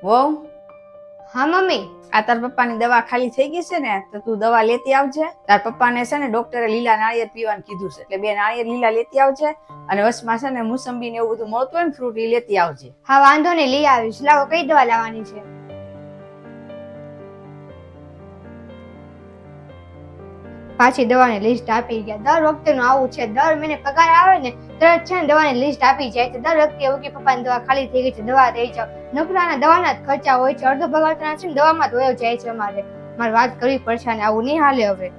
વહુ, હા મમ્મી. આ તાર પપ્પાની દવા ખાલી થઈ ગઈ છે ને, તો તું દવા લેતી આવજે. તાર પપ્પાને છે ને ડોક્ટરે લીલા નાળિયેર પીવાનું કીધું છે, એટલે 2 નાળિયેર લીલા લેતી આવજે. અને વસમાં છે ને મોસંબી ને એવું બધું મળતું હોય ને ફ્રૂટ એ લેતી આવજે. હા વાંધો નહીં, લઈ આવીશ. લાવો, કઈ દવા લાવવાની છે? પાછી દવાની લિસ્ટ આપી ગયા. દર વખતે આવું છે, દર મહિને પગાર આવે ને તરત છે ને દવાની લિસ્ટ આપી જાય છે. દર વખતે એવું કે પપ્પાની દવા ખાલી થઈ ગઈ છે, દવા દઈ જાઓ. નોકરાના દવાના જ ખર્ચા હોય છે, અડધો પગાર તો છે ને દવામાં જ વયો જાય છે. મારે વાત કરવી પડશે ને આવું નહીં હાલે હવે.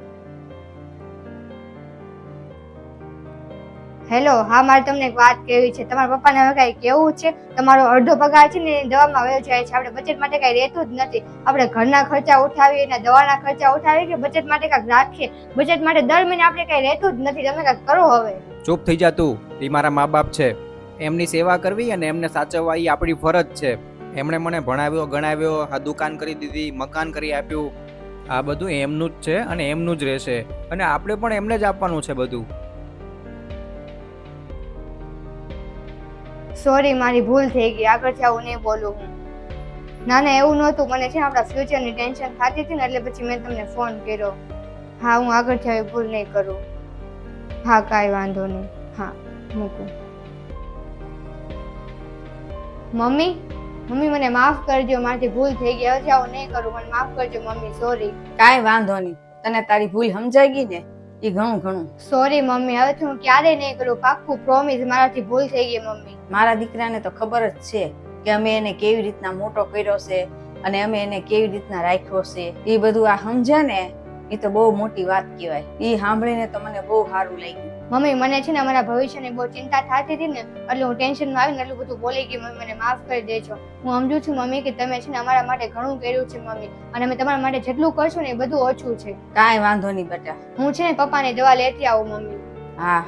હેલો, હા મારે તમને એક વાત કહેવી છે. તમારા પપ્પાને હવે કઈ કેવું છે? તમારો અડધો પગાર છે ને દવામાં વયો જાય છે. આપણે બજેટ માટે કઈ રહેતું જ નથી. આપણે ઘરના ખર્ચા ઉઠાવીએ ને દવાના ખર્ચા ઉઠાવીએ કે બજેટ માટે કઈક રાખીએ? બજેટ માટે દર મહિને આપણે કઈ રહેતું જ નથી. તમે કઈક કરો હવે. ચૂપ થઈ જા તું. એ મારા મા બાપ છે, એમની સેવા કરવી અને એમને સાચવવા એ આપણી ફરજ છે. એમણે મને ભણાવ્યો ગણાવ્યો, આ દુકાન કરી દીધી, મકાન કરી આપ્યું. આ બધું એમનું જ છે અને એમનું જ રહેશે, અને આપણે પણ એમને જ આપવાનું છે બધું. સોરી, મારી ભૂલ થઈ ગઈ. આગળથી આવું નહીં બોલું હું. ના ના, એવું નહોતું. મને છે ને આપણા ફ્યુચરની ટેન્શન થતી હતી ને, એટલે પછી મેં તમને ફોન કર્યો. હા, હું આગળથી આવી ભૂલ નહીં કરું. હા, કાંઈ વાંધો નહીં. હા, મૂકું. મમ્મી, મમ્મી મને માફ કરજો. મારાથી ભૂલ થઈ ગઈ. હજી આવું નહીં કરું. મને માફ કરજો મમ્મી. સોરી. કાંઈ વાંધો નહીં, તને તારી ભૂલ સમજાઈ ગઈ ને, એ ઘણું. સોરી મમ્મી, હવેથી હું ક્યારેય નહીં કરું. પાક્કું પ્રોમિસ. મારાથી ભૂલ થઈ ગઈ મમ્મી. મારા દીકરાને તો ખબર જ છે કે અમે એને કેવી રીતના મોટો કર્યો છે અને અમે એને કેવી રીતના રાખ્યો છે. એ બધું આ સમજે ને, એ તો બહુ મોટી વાત કહેવાય. એ સાંભળીને તો મને બહુ સારું લાગ્યું. મમ્મી, મને છે ને અમારા ભવિષ્યની બહુ ચિંતા થતી હતી ને, એટલે હું ટેન્શનમાં આવીને એટલું બધું બોલી ગઈ. મમ્મી, મને માફ કરી દેજો. હું સમજુ છું મમ્મી કે તમે છે ને અમારા માટે ઘણું કર્યું છે મમ્મી, અને અમે તમારા માટે જેટલું કરશું ને એ બધું ઓછું છે. કાંઈ વાંધો નહીં બેટા. હું છે ને પપ્પાની દવા લેતી આવું મમ્મી. હા,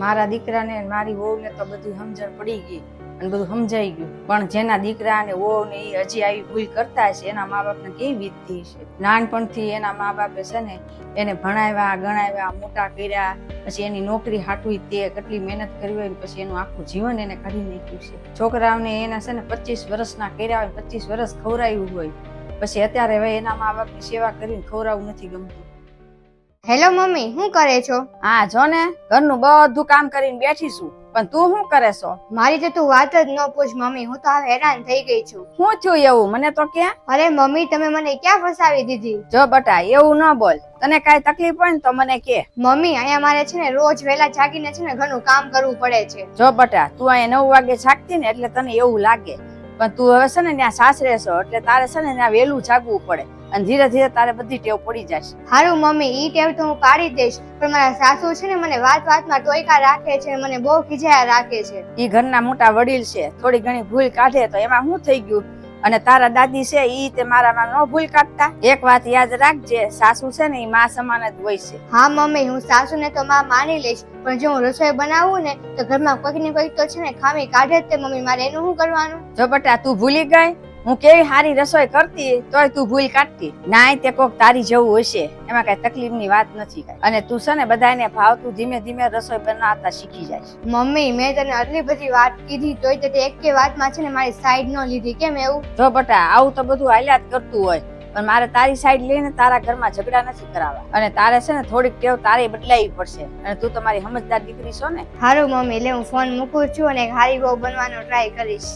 મારા દીકરાને મારી વહુને તો બધી સમજણ પડી ગઈ અને બધું સમજાઈ ગયું. પણ જેના દીકરા અને વહુ ને એ હજી આવી ભૂલ કરતા છે, એના મા બાપને કેવી વીતતી છે. નાનપણથી એના મા બાપે છે ને એને ભણાવ્યા ગણાવ્યા, મોટા કર્યા, પછી એની નોકરી હાટવી તે કેટલી મહેનત કરી હોય, પછી એનું આખું જીવન એને કાઢી નાખ્યું છે. છોકરાઓને એના છે ને 25 વર્ષના કર્યા હોય, 25 વર્ષ ખવડાવ્યું હોય, પછી અત્યારે હવે એના મા બાપની સેવા કરીને ખવડાવવું નથી ગમતું. હેલો મમ્મી, શું કરે છો? હા જો ને, ઘરનું બધું કામ કરીને બેઠી છું, પણ તું શું કરે છો? મારી તો તું વાત જ ન પૂછ મમ્મી. હું તો હવે હેરાન થઈ ગઈ છું. શું થયું એવું? મને તો ક્યાં. અરે મમ્મી, તમે મને ક્યાં ફસાવી દીધી? જો બટા, એવું ન બોલ. તને કાઈ તકલીફ હોય ને તો મને કે. મમ્મી, અહીંયા મારે છે ને રોજ વહેલા જાગીને છે ને ઘરનું કામ કરવું પડે છે. જો બટા, તું અહીંયા 9 વાગે જાગતી ને એટલે તને એવું લાગે, પણ તું હવે છે ને ત્યાં સાસરે છો એટલે તારે છે ને ત્યાં વહેલું જાગવું પડે, અને ધીરે ધીરે તારે બધી ટેવ પડી જશે. હારું મમ્મી, ઈ ટેવ તો હું પાડી દઈશ, પણ મારા સાસુ છે ને મને વાતમાં ટોયકા રાખે છે, મને બહુ ખીજાયા રાખે છે. ઈ ઘરના મોટા વડીલ છે, થોડી ઘણી ભૂલ કાઢે તો એમાં શું થઈ ગયું? અને તારા દાદી છે ઈ તે મારામાં ન ભૂલ કાઢતા. એક વાત યાદ રાખજે, સાસુ છે ને ઈ માં સમાન જ હોય છે. હા મમ્મી, હું સાસુને તો માં માની લઈશ, પણ જો હું રસોઈ બનાવું ને તો ઘરમાં કોઈક ને કોઈક તો છે ને ખામી કાઢે જ તે મમ્મી. મારે એનું શું કરવાનું? જો બટા, તું ભૂલી ગઈ હું કેવી સારી રસોઈ કરતી, તોય તું ભૂલ કાઢતી. નાય તે કોક તારી જેવું હશે, એમાં કઈ તકલીફની વાત નથી. અને તું છે ને બધાને ભાવતું ધીમે ધીમે રસોઈ બનાવતા શીખી જાય. મમ્મી, મેં તને આટલી બધી વાત કીધી તોય તે એકે વાતમાં છે ને મારી સાઈડ ન લીધી. કેમ એવું? જો બટા, આવું તો બધું હાલ્યા જ કરતું હોય, પણ મારે તારી સાઈડ લઈને તારા ઘરમાં ઝઘડા નથી કરાવવા, અને તારે છે ને થોડીક ટેવ તારે બદલાવી પડશે, અને તું તમારી સમજદાર દીકરી છો ને. હારું મમ્મી, લે હું ફોન મૂકું છું અને એક હારી વહુ બનવાનો ટ્રાય કરીશ.